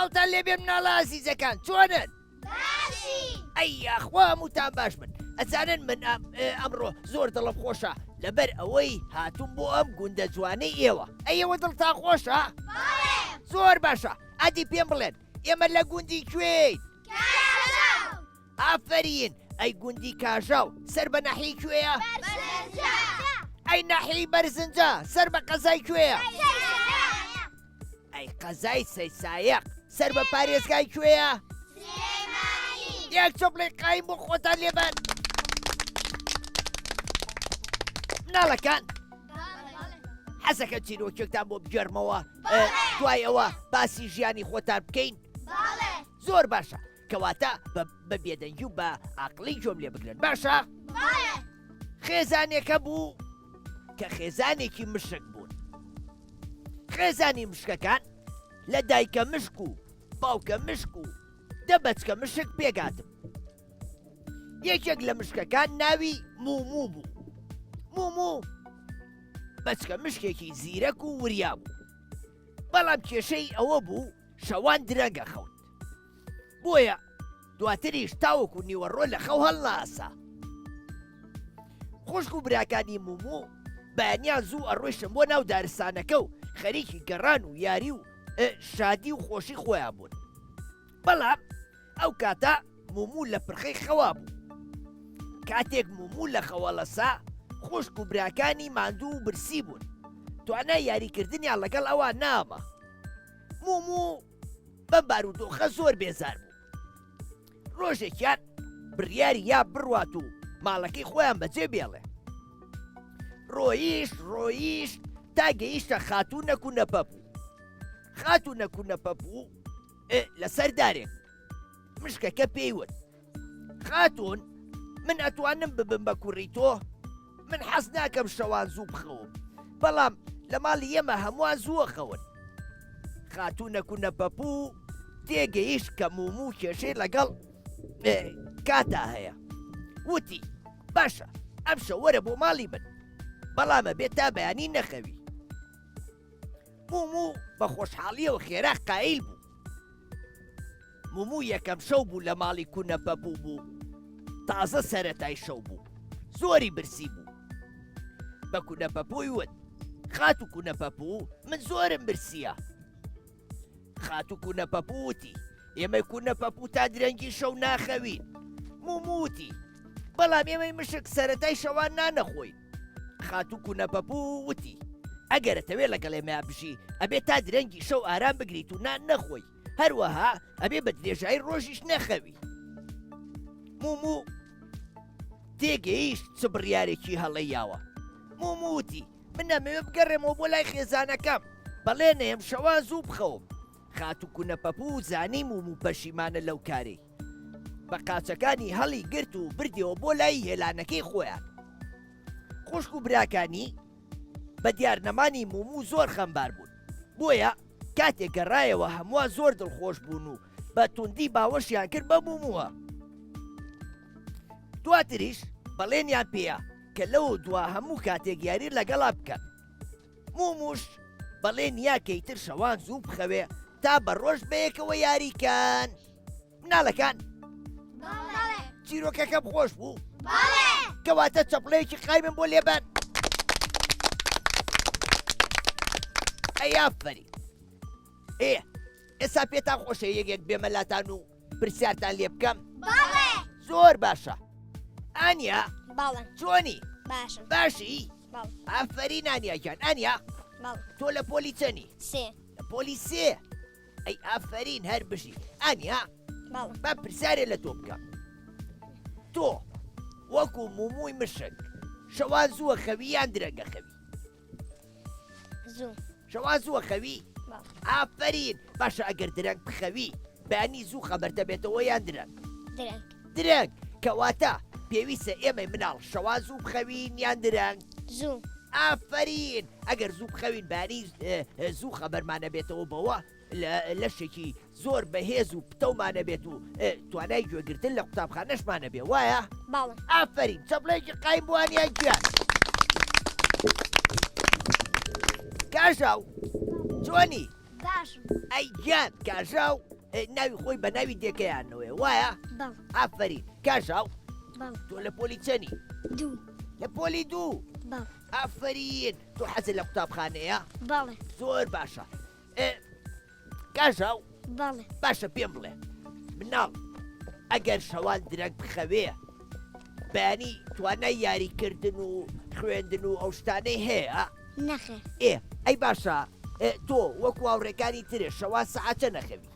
سڵاوتان لێبێ مناڵە ئازیزەکان چۆنن؟ باشی ئەی ئەخوا هەمووتان باش من ئەزانن من ئەمڕۆ زۆر دڵم خۆشە لەبەر ئەوەی هاتووم بۆ ئەم گوندە جوانەی ئێوە ئەیەوە دڵتان خۆشە؟ زۆر باشە ئەدی پێم بڵێن ئێمە لە گوندی کوێین؟ ئافرین ئەی گوندی کاژاو سەر بە نەحی کوێیە؟ ئەی نەحی بەرزنجە سەر بە قەزای کوێیە؟ ئەی قەزای سەیسایەق سەر بە پارێزگای کوێیە؟ یەک چۆپڵی قایم بۆ خۆتان لێبەن مناڵەکان حەزەکە چیرۆکێکتان بۆ بگێڕمەوە دوای ئەوە باسی ژیانی خۆتان بکەین زۆر باشە کەواتە بە بێدەنگی و بە عەقڵی جۆم لێ بگرن باشە؟ خێزانێکە بوو کە خێزانێکی مشک بوون خێزانی مشکەکان لە دایکە مشک و باوکە مشک و دەبەچکە مشک پێگاتم یەکێک لە مشکەکان ناوی موموو بوو موموو بەچکە مشکێکی زیرەک و وریا بوو بەڵام کێشەی ئەوە بوو شەوان درەنگە خەوت بۆیە دواتریش تاوەکو نیوەڕۆ لە خەو هەڵناسا خوشک و براکانی موموو بەیانیان زوو ئەڕۆیشن بۆ ناو دارستانەکە و خەریکی گەڕان و یاری و شادی و خۆشی خۆیان بوون بەڵام ئەو کاتە موموو لە پرخەی خەوا بوو کاتێک موموو لە خەوەڵەسا خوشک و براکانی ماندوو و برسی بوون توانای یاریکردنیان لەگەڵ ئەوان نامە موموو بەم بارودۆخە زۆر بێزار بوو ڕۆژێکیان بڕیاری یا بڕوات و ماڵەکەی خۆیان بەجێ بێڵێ ڕۆیشت تا گەیشتە خاتوونەک و نەپەپوو خاتوونەک و نەپەپوو لەسەر دارێک مشکەکە پێیوت خاتون من ئەتوانم ببم بە کوڕی تۆ من حەز ناکەم شەوان زوو بخەوم بەڵام لە ماڵی ئێمە هەمووان زووە خەون خاتوونەک و نەپەپوو تێگەیشت کە موموو کێشەی لەگەڵ کاتا هەیە وتی باشە ئەم شە وەرە بۆ ماڵی من بەڵامە بێت تا بەیانی نەخەوی موموو بە خۆشحاڵیەوە خێرا قایل بوو موموو یەکەم شەو بوو لە ماڵی کوونەپەپوو بوو تازە سەرەتای شەو بوو زۆری برسی بوو بە کوونەپەپووی وت خات و کوونەپەپوو من زۆرم برسیە خات و کوونەپەپوو وتی ئێمەی کوونەپەپوو تا درەنگی شەو ناخەوین موموو وتی بەڵام ئێمەی مشک سەرەتای شەوان نانەخۆین خات و کوونەپەپوو وتی ئەگەرەتەوێت لەگەڵ ئێمە بژی ئەبێت تا درەنگی شەو ئارام بگریت و نان نەخۆی هەروەها ئەبێ بە درێژایی ڕۆژیش نەخەوی. مومو تێگەیشت چ بڕیارێکی هەڵەیاوە. موموتی من نەمەوێ بگەڕێمەوە بۆ لای خێزانەکەم، بەڵێنە ئەم شەوا زوو بخەوم. خات و کوونەپەپوو زانی مومو پەشیمانە لەو کارەی. بە قاچەکانی هەڵی گرت و بردیەوە بۆ لای هێلانەکەی خۆیان. خوشک و براکانی بە دیارنەمانی مومو زۆر خەمبار بوون، بۆیە کاتێک گەڕایەوە هەمووە زۆر دڵخۆش بوون و بە توندی باوەشیان کرد بە مومووە. دواتریش بەڵێنیان پێیە کە لەوە دوا هەموو کاتێک یاری لەگەڵا بکەن. موموش بەڵێنیا کەیتر شەوان زوو بخەوێ تا بە ڕۆژ بەیەکەوە یاریکەن. مناڵەکان چیرۆکەکەم خۆش بوو؟ کەواتە چەپڵەیەکی قایمم بۆ لێبەن. ئەیافەری ئێستا پێتان خۆشە یەکێک بێمەلاتان و پرسیارتان لێ بکەم؟ زۆر باشە. ئانیا چۆنی؟ باشی؟ ئافەرین ئانیاگیان. ئانیا تۆ لە پۆلی چەنی؟ لە پۆلی سێ. ئەی ئافەرین هەر بژی. ئانیا با پرسیارێ لە تۆ بکەم. تۆ وەکو مومووی مشک شەوان زووە خەوی یان درەنگە خەوی؟ شەوان زووە خەوی؟ ئافەرین باشە ئەگەر درەنگ بخەوی بەیانی زوو خەبەر دەبێتەوە یان درەنگ؟ درەنگ. کەواتە پێویستە ئێمەی مناڵ شەوان زوو بخەوین یان درەنگ؟ ئافەرین ئەگەر زوو بخەوین بەیانی زوو خەبەرمانە بێتەوە بەوە لەشێکی زۆر بەهێز و پتەومانە بێت و توانای گوێگرتن لە قوتابخانەشمانە بێ، وایە؟ ئافەرین چەپڵەیەکی قایم بووانیان گیان. کاژاو چۆنی؟ ئەی گیان کاژاو ناوی خۆی بە ناوی دێکەیانەوەی، وایە؟ ئافەرین کاژاو تۆ لە پۆلی چەنی؟ لە پۆلی دوو. ئافەرین تۆ حەزت لە قوتابخانەیە؟ زۆر باشە. کاژاو باشە پێم بڵێ مناڵ ئەگەر شەوان درەنگ بخەوێ بەیانی توانای یاریکردن و خوێندن و ئەو شتانەی هەیە؟ ئەی باشە تۆ وەکو هاوڕێکانی ترێ شەوان سەعات چەند نەخەوی؟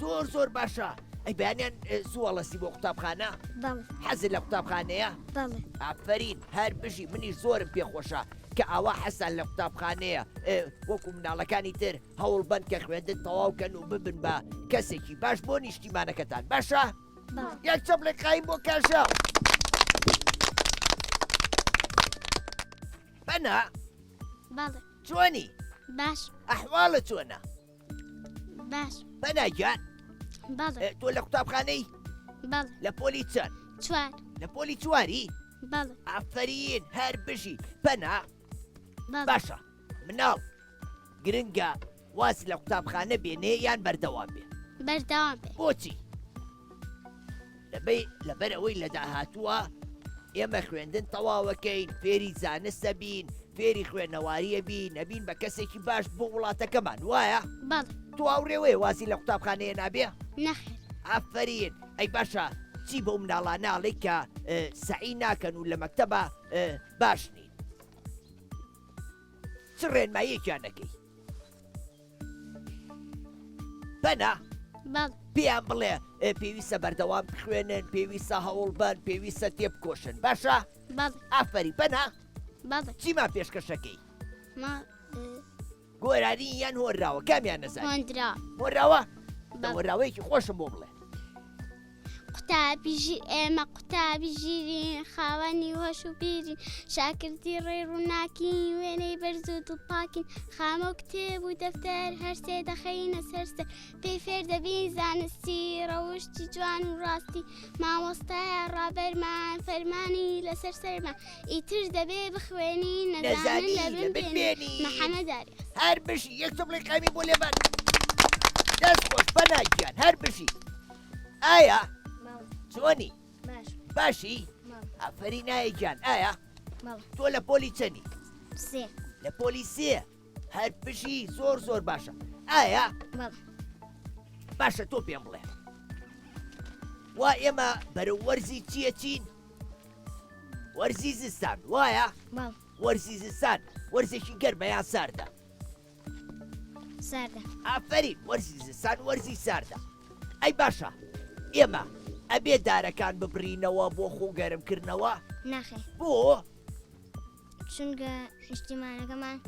زۆر زۆر باشە. ئەی بەیانیان زوو هەڵەسی بۆ قوتابخانە؟ حەزت لە قوتابخانەیە؟ ئافەرین هەر بژی منیش زۆرم پێخۆشە کە ئاوا حەسان لە قوتابخانەیە وەکو مناڵەکانی تر هەوڵ بن کە خوێندن تەواوکەن و ببن بە کەسێکی باش بۆ نیشتیمانەکەتان. باشە؟ یەک چەپڵێک قایم بۆ کاژە. بەنا چۆنی؟ ئەحواڵە چۆنە؟ بەناگیان تۆ لە قوتابخانەی؟ لە پۆلی چەند؟ لە پۆلی چواری؟ ئافەرین هەر بژی. بەنا باشە مناڵ گرنگە واز لە قوتابخانە بێنێ یان بەردەوام بێ؟ بۆچی؟ لەبەر ئەوەی لە داهاتووە ئێمە خوێندن تەواوەکەین، فێری زانستە بین، فێری خوێنەواریە بین، نەبین بە کەسێکی باش بۆ وڵاتەکەمان، وایە؟ تۆ هاوڕێوەیە وازی لە قوتابخانەیە نابێ؟ ئافەرین ئەی باشە چی بۆ مناڵاناڵی کە سەعی ناکەن و لە مەکتەبە باش نین؟ چ ڕێنماییەکیان نەکەی؟ بەنا پێیان بڵێ پێویستە بەردەوام بخوێنن، پێویستە هەوڵ بن، پێویستە تێبکۆشن. باشە؟ ئافەری بەنا چیمان پێشکەشەکەی؟ گۆرانی یان هۆنراوە کامیان نەزانی؟ هۆنراوە؟ هۆنراوەیەکی خۆشم بۆ بڵێ. ئێمە قوتابی ژیرین خاوەنی هۆش و بیرین شاکردی ڕێ ڕووناکین وێنەی بەرز و دڵپاکین خامە و کتێب و دەفتەر هەرسێ دەخەینە سەرسەر پێی فێر دەبین زانستی ڕەوشتی جوان و ڕاستی مامۆستایە ڕابەرمان فەرمانی لەسەر سەرمان ئیتر دەبێ بخوێنی نەزانن لە بن بێنی مەحەمەداری هەر بژی یەک چەپڵێک قامی بۆ لێبەن. دەست خۆش بەناگیان هەر بژی. ئایا چۆنی؟ باشی؟ ئافەرین ئایەگیان ئایا تۆ لە پۆلی چەنی؟ لە پۆلی سێ. هەر بژی زۆر زۆر باشە. ئایا باشە تۆ پێم بڵێ وا ئێمە بەرەو وەرزی چییە چین؟ وەرزی زستان، وایە؟ وەرزی زستان وەرزێکی گەرمە یان ساردە؟ ساردە ئافرین وەرزی زستان وەرزی ساردە ئەی باشە ئێمە ئەبێ دارەکان ببرینەوە بۆ خۆ گەرمکردنەوە ناخێ بۆ چونکە نیشتیمانەکەمان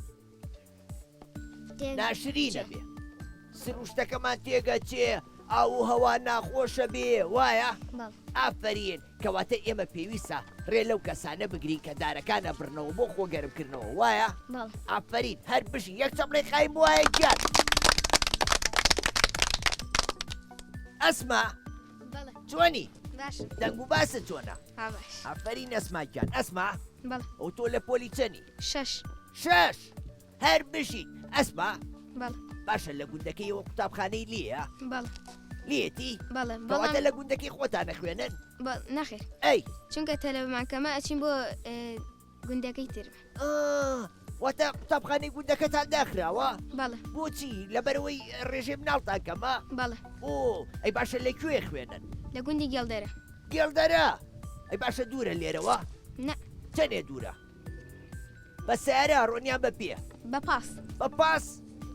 ناشرینە بێ سروشتەکەمان تێگەچێ ئاو و هەوا ناخۆشە بێ وایە بەڵ ئافرین کەواتە ئێمە پێویستە ڕێ لەو کەسانە بگرین کە دارەکانە بڕنەوە بۆ خۆ گەرمکردنەوە وایە بەڵ ئافرین هەر بژی یەک چەپڵی خایم وایە گیان ئەسما بەڵێ چۆنی باش دەنگ و باسە چۆنە ها باش ئافرین ئەسماگیان ئەسما بەڵێ ئەو تۆ لە پۆلی چەنی 6 شەش هەر بژیت ئەسما بەڵێ باشە لە گوندەکەیەوە قوتابخانەی لیە بەڵێ لێتی بەڵێ کەواتە بەڵام لە گوندەکەی خۆتانە خوێنن نەخێر ئەی چونکە تەلەڤمانکەمە ئەچین بۆ گوندەکەی تر واتە قوتابخانەی گوندەکەتان داخراوە بەڵێ بۆچی لەبەرەوەی ڕێژێ مناڵتان کەمە بەڵێ ئەی باشە لەکوێ خوێنن لە گوندی گەڵدەرە گێڵدەرە ئەی باشە دوورە لێرەوە نە چەندێ دوورە بە سیارە ڕۆنیان بە پێ بە پاس بە پاس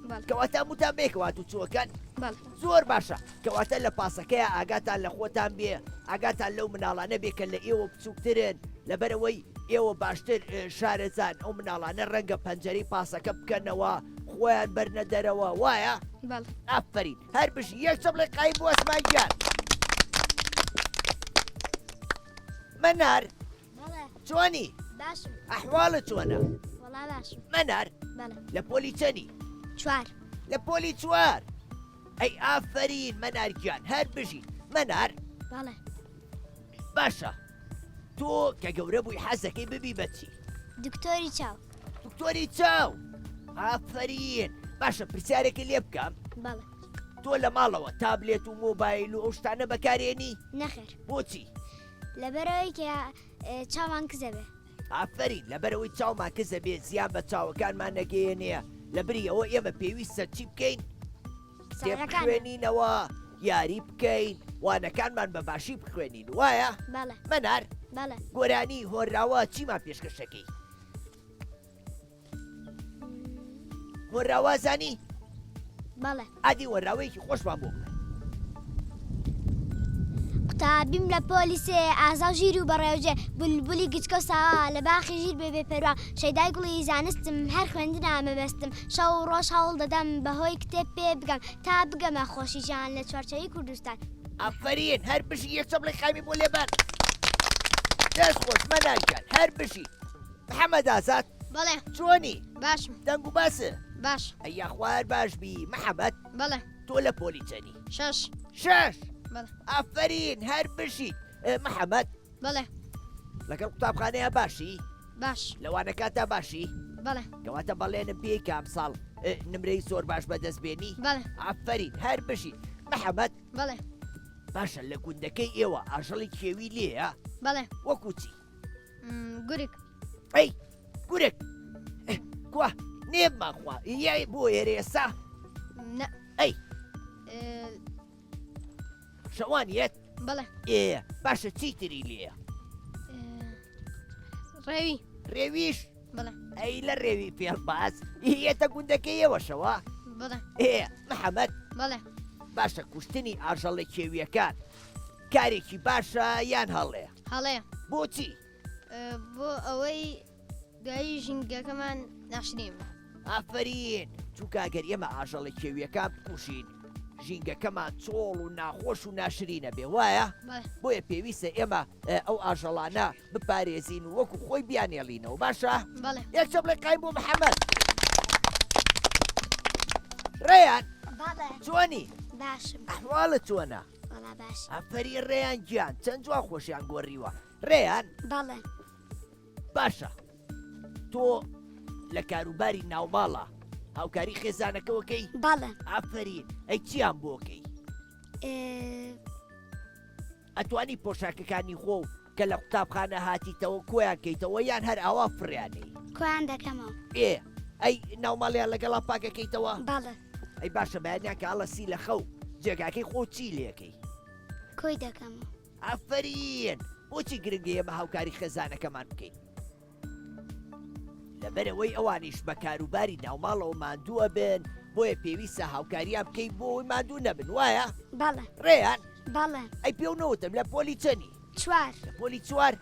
بەڵێ کەواتە موتان بێکەوە و چووەکەن بەڵێ زۆر باشە کەواتە لە پاسەکەیە ئاگاتان لە خۆتان بێ ئاگاتان لەو مناڵانە بێ کە لە ئێوە بچووکترن لەبەرەوەی ئێوە باشتر شارەزان ئەو مناڵانە ڕەنگە پەنجەری پاسەکە بکەنەوە خۆیان بەرنە دەرەوە وایە بەڵێ ئافرین هەر بژی یەک چەپڵی قایم بۆ ئەسمانگیان مەنار بەڵێ چۆنی باشم ئەحواڵە چۆنە وەڵا باشم مەنار بەڵێ لە پۆلی چەنی چوار لە پۆلی چوار ئەی ئافرین مەنارگیان هەر بژی مەنار بەڵێ باشە تۆ کە گەورە بووی حەزەکەی ببی بەچی دکتۆری چاو دکتۆری چاو ئافرین باشە پرسیارێکی لێ بکەم بەڵێ تۆ لە ماڵەوە تابلێت و مۆبایل و ئەو شتانە بەکارێنی نەخێر بۆچی لەبەرەوەی کە چاوان کزە بێ ئافرین لەبەرەوەی چاومان کەسە بێت زیان بە چاوەکانمان نەگەیەنێ لەبری ئەوە ئێمە پێویستە چی بکەین ساڕەکان خوێنینەوە یاری بکەین وانەکانمان بەباشی بخوێنین وایە بەڵێ مەنار بەڵێ گۆرانی هۆراوە چیمان پێشکەشەکەی هۆراوە زانی بەڵێ ئادی وەراوەیەکی خۆشمان بۆ بڵێ قوتابیم لە پۆلیسێ ئازا ژیر و بەڕێوجێ بولبولی گچکە و ساوا لە باخی ژیر بێ پەروە شەیدای گوڵی زانستم هەر خوێندنا مەبەستم شەو و ڕۆژ هەوڵ دەدەم بەهۆی کتێب پێ بگەم تا بگەمە خۆشیجان لە چوارچەوی کوردستان ئافرین هەر بشی یەک چەپڵی خامی بۆ لێبان دەست خۆش مەنارکەن هەر بشی محەممەد ئازاد بەڵێ چۆنی باشم دەنگ و باسە باش ئەیا خوار باش بی محەممەد بەڵێ تۆ لە پۆلی چەنی شەش شەش بەڵێ ئافرین هەر بشیت محەممەد بەڵێ لەگەڵ قوتابخانەیە باشی باش لەوانەکاتە باشی بەڵێ کەواتە بەڵێنم پێی کام ساڵ نمرەی زۆر باش بەدەستبێنی بەڵێ ئافرین هەر بشی محەممەد بەڵێ باشە لە گوندەکەی ئێوە ئاژەڵی کێوی لێە بەڵێ وەکوچی گورگ ئەی گورک کوە نێبماخوا یای بۆ ئێرێسا نە ئەی شەوانیەت بەڵێ باشە چیتری لێە ڕێوی ڕێویش بەڵێ ئەی لە ڕێوی پێڵباز هێتە گوندەکەیەوەشەوە بەڵێ محەممەد بەڵێ باشە کوشتنی ئاژەڵی کێویەکان کارێکی باشە یان هەڵەیە هەڵەیە بۆچی بۆ ئەوەی گایی ژینگەکەمان ناشرین ئافرین چونکە ئەگەر ئێمە ئاژەڵی کێویەکان بکوشین ژینگەکەمان چۆڵ و ناخۆش و ناشرینە بێ وایە بۆیە پێویستە ئێمە ئەو ئاژەڵانە بپارێزین و وەکو خۆی بیانێڵینەوە باشە بەڵێ یەک چەپڵی قایم بۆ محەممەد ڕێیان بەڵێ چۆنی باشم ئەحواڵە چۆنە وەڵا باش ئەفەری ڕێیان گیان چەند جوان خۆشیان گۆڕیوە ڕێیان بەڵێ باشە تۆ لە کاروباری ناوماڵە هاوکاری خێزانەکەوەکەی بەڵێ ئافرین ئەی چیان بۆکەی ئەتوانی پۆشاکەکانی خۆ و کە لە قوتابخانە هاتیتەوە کۆیان کەیتەوە یان هەر ئاوا فڕیانەی کویان دەکەمەوە ئەی ناوماڵیان لەگەڵا پاکەکەیتەوە بەڵێ ئەی باشە بەیانیان کە ئەڵەسی لە خەو جێگاکەی خۆ چی لێکەی کۆی دەکەمەوە ئافرین بۆچی گرنگی ئێمە هاوکاری خێزانەکەمان بکەین لەبەرەوەی ئەوانیش بە کاروباری ناوماڵەوە ماندووە بن بۆیە پێویستە هاوکاریان بکەی بۆی ماندوو نەبن وایە بەڵێ ڕێیان بەڵێ ئەی پێونەوتم لە پۆلی چەنی چوار لە پۆلی چوار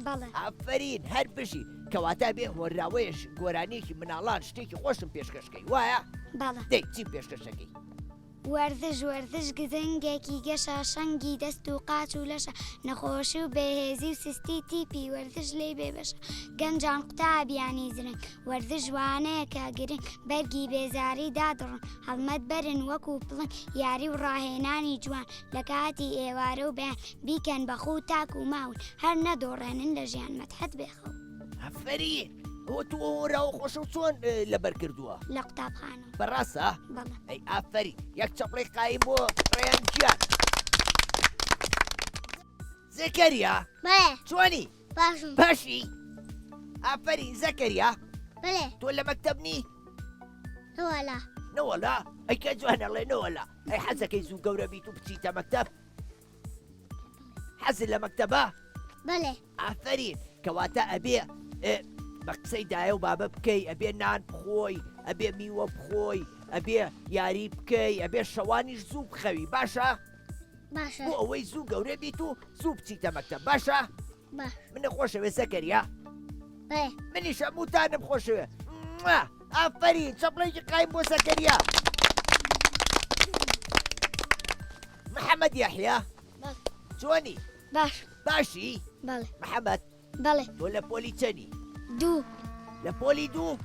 بەڵێ ئافرین هەر بژی کەواتە بێ هۆراوەیەش گۆرانێکی مناڵان شتێکی خۆشم پێشکەشکەی وایە بەڵێ دەی چی پێشکەشەکەی وەردش گزنگێکی گەشە شەنگی دەست و قاچ و لەشە نەخۆشی و بەهێزی و سستی تیپی وەردش لێ بێبەشە گەنجان قوتابیانی زرنگ وەردش جوانەیەکە گرنگ بەرگی بێزاری دادڕن هەڵمەت بەرن وەکو پڵنگ یاری و ڕاهێنانی جوان لە کاتی ئێوارە و بەیان بیکەن بەخۆ و تاک و ماون هەر نەدۆڕێنن لە ژیان مەتحەت بێخەو ئافرین ئەوە تو هۆراوە خۆشە و چۆن لەبەر کردووە لە قوتابخانەوە بەڕاستە بەڵێ ئەی ئافرین یەک چەپڵی قایم بۆ ڕێیان گیان زەکەریا بەڵێ چۆنی باشم باشی ئافرین زەکەریا بەڵێ تۆ لە مەکتەبنی هەوەلا نەوەلا ئەی کە جوانەڵێ نەوەلا ئەی حەزەکەی زوو گەورە بیت و بچیتە مەکتەب حەزت لە مەکتەبە بەڵێ ئافرین کەواتە ئەبێ بە قسەی دایە و بابە بکەی ئەبێ نان بخۆی ئەبێ میوە بخۆی ئەبێ یاری بکەی ئەبێ شەوانیش زوو بخەوی باشە باشە بۆ ئەوەی زوو گەورە بیت و زوو بچیتە مەکتەب باشە باش منە خۆشەوێ زەکەریا بەڵێ منیش هەمووتانم خۆشەوێ ئافرین چەپڵێکی قایم بۆ زەکەریا محەممەد یاحیا باش چۆنی باش باشی بەڵێ محەممەد بەڵێ تۆ لە پۆلی چەنی دوو لە پۆلی دوو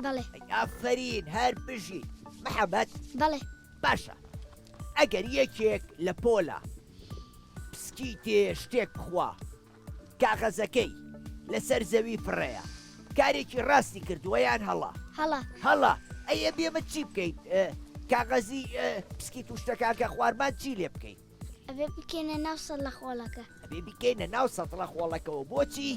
بەڵێ ئافرین هەر بژی محەممەد بەڵێ باشە ئەگەر یەکێک لە پۆلە پسکی تێ شتێک بخوا کاغەزەکەی لەسەر زەوی فڕەیە کارێکی ڕاستی کردووەیان هەڵا هەڵا ئەیە بێمە چی بکەیت کاغەزی پسکی توشتەکان خوارمان چی لێ بکەیت ئەبێ بکەینە ناو سەد لە خۆڵەکە ئەبێ بکەینە ناو سەتڵە خۆڵەکەەوە بۆچی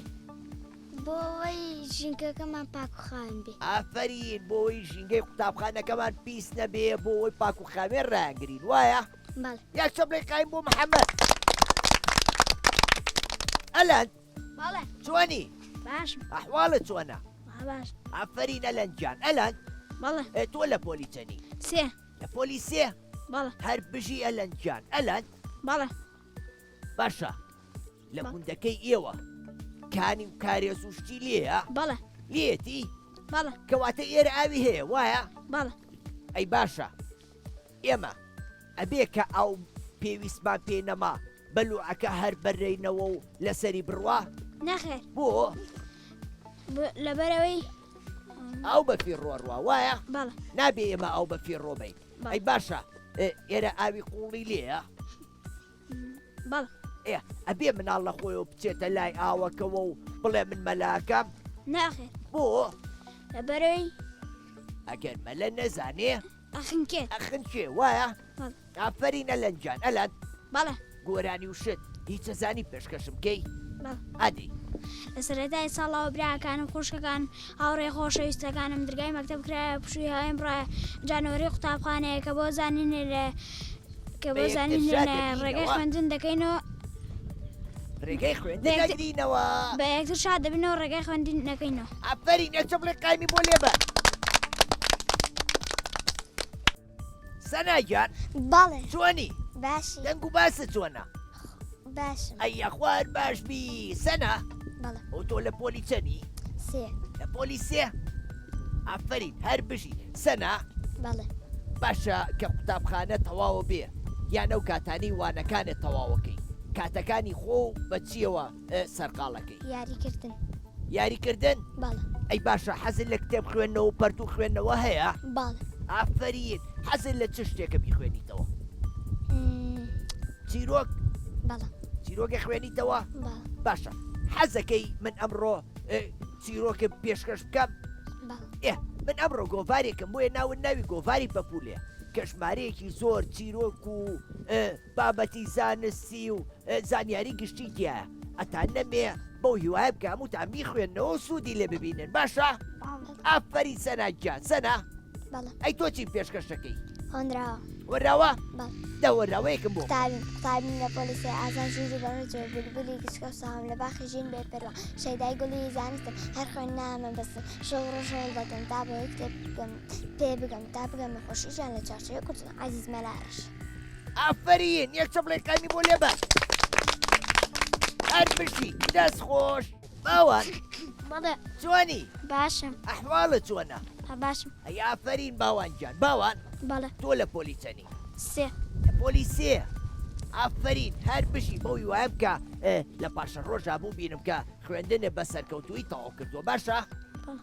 بۆەوەی ژینکەکەمان پاک و خاوێن بێ ئافرین بۆی ژینگەی قوتابخانەکەمان پیس نەبێ بۆەوەی پاک و خاوێن ڕاگرین وایە بەڵێ یاک چەپڵی قایم بۆ محەممەد ئەلەن بەڵێ چۆنی باشم ئەحواڵت چۆنە باش ئافرین ئەلەن گیان ئەلەن بەڵێ تۆ لە پۆلی چەنی سێ لە پۆلی سێ بەڵێ هەر بژی ئەلەن گیان ئەلەن بەڵێ باشە لە گوندەکەی ئێوە کانی و کارێز و شتی لێە بەڵێ لێتی بەڵێ کەواتە ئێرە ئاوی هەیە وایە بەڵێ ئەی باشە ئێمە ئەبێ کە ئەو پێویستمان پێ نەما بەلوعەکە هەر بەرەینەوە و لەسەری بڕوا نەخێر بۆ لەبەرەوەی ئەو بەفی ڕۆڕوا وایە بەڵێ نابێ ئێمە ئەو بەفی ڕۆبین ئەی باشە ئێرە ئاوی قوڵی لێە بەڵێ ئەبێ مناڵ لە خۆیەوە بچێتە لای ئاوەکەوە و بڵێ من مەلاکەم ناخێر بۆ لەبەرەوەی ئەگەر مەلە نەزانێ ئەخنکێت ئەخن چێ وایە بەڵێ ئافرینە لەنجان ئەلەن بەڵێ گۆرانی و شت هیچ زانی پێشکەشم بکەی بەڵێ ئەدی لە سەرەتای ساڵەوە براکانم خۆشکەکان هاوڕێ خۆشەویستەکانم دەرگای مەکتەب کرایە پشووی هاوێن بڕایە جانەوەری قوتابخانەیە کە بۆ زانینێ لە کە بۆ زانینێ لە ڕێگەی خوێندن دەکەینەوە ڕێگەی خوێندنەوە بە یەکتر شاد دەبینەوە ڕێگەی خوێندن نەکەینەوە ئافرین ئەچە بڵێ قایمی بۆ لێبە سەناگیان بەڵێ چۆنی باشی دەنگ و باسە چۆنە باشم ئەی خوار باش بی سەنا بەڵێ ئەو تۆ لە پۆلی چەنی سێ لە پۆلی سێ ئافرین هەر بژی سەنا بەڵێ باشە کە قوتابخانە تەواوە بێ یان ئەو کاتانی وانەکانت تەواوەکەی کاتەکانی خۆ بە چیەوە سەرقاڵەکەی یاریکردن یاریکردن بەڵێ ئەی باشە حەزت لە کتێب خوێندنەوە و پەرتوو خوێندنەوە هەیە بەڵێ ئافرین حەزت لە چ شتێکە بیخوێنیتەوە چیرۆک بەڵێ چیرۆکە خوێنیتەوە بەڵێ باشە حەزەکەی من ئەمڕۆ چیرۆکە پێشکەش بکەم بەڵێ من ئەمڕۆ گۆڤارێکم بۆیە ناون ناوی گۆڤاری پەپولێ کە ژمارەیەکی زۆر چیرۆک و بابەتی زانستی و زانیاری گشتی تایە ئەتان نەمێ بەو هیوایە بکە هەمووتان بیخوێنەوە و سوودی لێ ببینن باشە ئافرین سەناگیان سەنا بەڵێ ئەی تۆ چی پێشکەشەکەی هۆنراوە وەراوە بەڵێ دەوەراوەیەکم بۆ قوتابیم لە پۆلیسی ئازان ژووری بەڕێجێ بولبولی گشکە و ساوم لە باخی ژین بێپەرەوە شەیدای گوڵی زانستم هەر خوێن نامە بەسم شەو ڕۆژەوە دەکەم تا بۆی کتێب بگەم پێ بگەم تا بگەم خۆشیشان لە چارچەوەی کوردستان عەزیز مەلارەش ئافەرین یەک چەپڵێکانی بۆ لێبەر هەر بشی دەست خۆش باوان بەڵێ چۆنی باشم ئەحواڵە چۆنە باشم ئەی ئافەرین باوانجان باوان بەڵێ تۆ لە پۆلیسەنی سێ لە پۆلیسێ ئافەرین هەر بشی بەوی وایە بکە لە پاشە ڕۆژا بوو بینم کە خوێندنە بە سەرکەوتووی تەواو کردووە باشە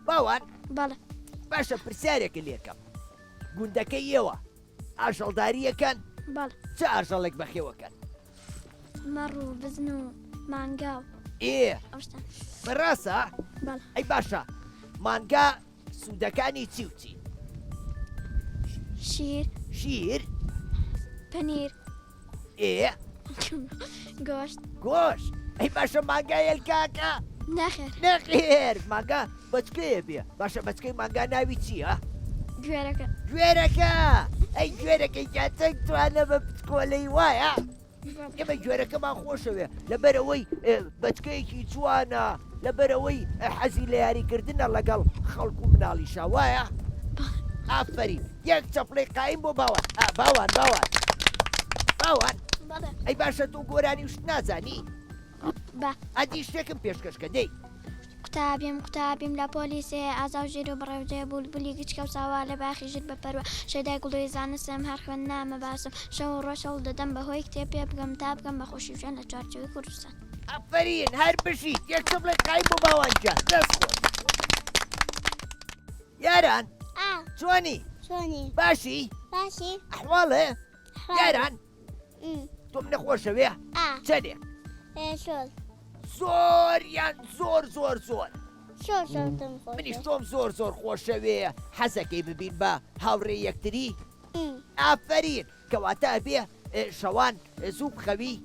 باوان بەڵێ باشە پرسیارێکە لێکەم گوندەکەی ئێوە ئاژەڵداریەکەن بەڵێ چه ئاژەڵێک بەخێوەکەن مەڕ و بزن و مانگا و ئەو شتان بەڕاستە بەڵێ ئەی باشە مانگا سوودەکانی چی و چی شیر شیر پەنیر گۆشت گۆشت ئەی باشە مانگای ئەلکاکە نەخێر نەخێر مانگا بچکەیە بێ باشە بچکەی مانگا ناوی چییە گوێرەکە گوێرەکە ئەی گوێرەکەی جاتەک توانە بە پچکۆلەی وایە ئێمە گوێرەکەمان خۆشەوێ لەبەرەوەی بچکەیەکی جوانە لەبەرەوەی حەزی لە یاریکردنە لەگەڵ خەڵکو و مناڵیشە وایە ئافەرین یەک چەپڵی قایم بۆ باوان باوان باوان بەڵێ ئەی باشە تۆ گۆرانی وشت نازانی بە ئەدی شتێکم پێشکەشکە دەی قوتابیم لە پۆلیسێ ئازاو ژیر و بەڕێوجێ بولبولی گچکە و ساوا لە باخی ژیر بەپەروە شەدای گوڵی زانستم هەر خوێن نامە باسم شەو ڕۆژ هەوڵ دەدەم بەهۆی کتێب پێ بگەم تا بگەم بە خۆشیوشان لە چارچەوەی کوردستان ئەفەرین هەر بشیت یەک چەپڵی قایم بۆ باوانجان دەست خۆش یاران چۆنی چۆنی باشی باشی ئەحواڵێ یاران تۆم نەخۆشەوێ چەندێک شۆل زۆر یان زۆر شۆتم منیش تۆم زۆر خۆشەوێ حەزەکەی ببین بە هاوڕێ یەکتری ئافەرین کەواتە بێ شەوان زوو بخەوی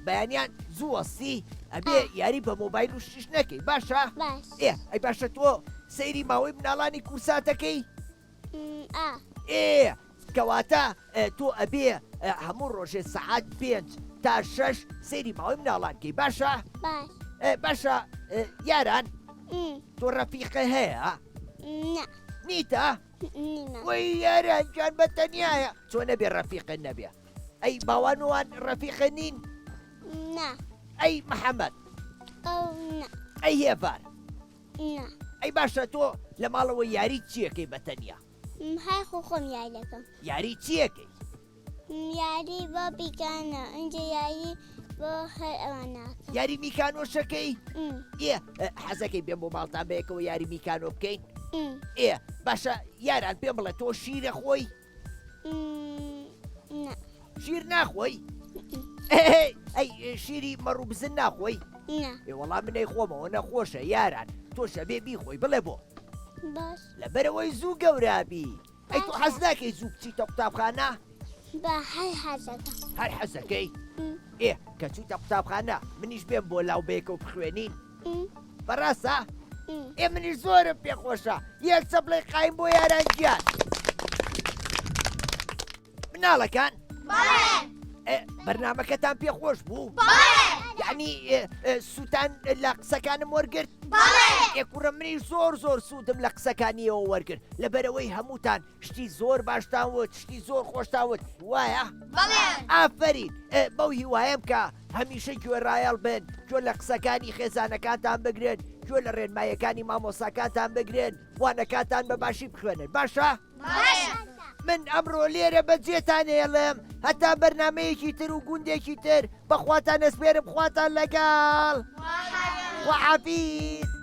بەیانیان زوو وەستی ئەبێ یاری بە مۆبایل و شش نەکەی باشە باش ئەی باشە تۆ سەیری ماوەی مناڵانی کورساتەکەی کەواتە تۆ ئەبێ هەموو ڕۆژێ سەعات 5 تا 6 سەیری ماوەی مناڵانکەی باشە باش باشە یاران تۆ ڕەفیقە هەیە نیتە وەی یارانجان بەتەنیایە چۆ نەبێ ڕەفیقە نەبێ ئەی باوانوان ڕەفیقە نین ئەی محەممەد ئەی هێڤار ئەی باشە تۆ لە ماڵەوە یاری چیەکەی بەتەنیا های خۆ خۆم یاری دەکەم یاری چیەکەی یاری بۆ بیکانە ئەنجە یاری بۆ هەر ئەوان ناکەم یاری میکانۆشەکەی حەزەکەی بێن بۆ ماڵتان بەیەکەوە یاری میکانۆ بکەین باشە یاران پێم بڵێ تۆ شیرە خۆی شیر ناخۆی ئەی شیری مەڕوو بزن ناخۆی وەڵام منەی خۆمەوە نەخۆشە یاران تۆ شەبێ بیخۆی بڵێ بۆ باش لەبەرەوەی زوو گەورابی ئەی تۆ حەز ناکەی زوو بچیتە قوتابخانە بە هەر حەزەکەم هەر حەزەکەی کە چووتە قوتابخانە منیش بێم بۆ لاو بەیەکەوە بخوێنین بەڕاستە منیش زۆرم پێخۆشە یەک چەپڵی قایم بۆ یارانجیان مناڵەکان بەرنامەکەتان پێخۆش بوو یعنی سووتان لە قسەکانم وەرگرت کوڕە منیش زۆر سوودم لە قسەکانیەوە وەرگرت لەبەرەوەی هەمووتان شتی زۆر باشتان وت شتی زۆر خۆشتان وت وایە ئافەرین بەو هیوایەم کە هەمیشە گوێڕایەڵ بن گوێ لە قسەکانی خێزانەکانتان بگرن گوێ لە ڕێنمایەکانی مامۆساکانتان بگرن وانەکاتان بە باشی بخوێنن باشە؟ من ئەمڕۆ لێرە بەجێتان هێڵم هەتا بەرنمەیەکی تر و گوندێکی تر بەخواتان ئەسپێرم خواتان لەگەڵ وحەفیز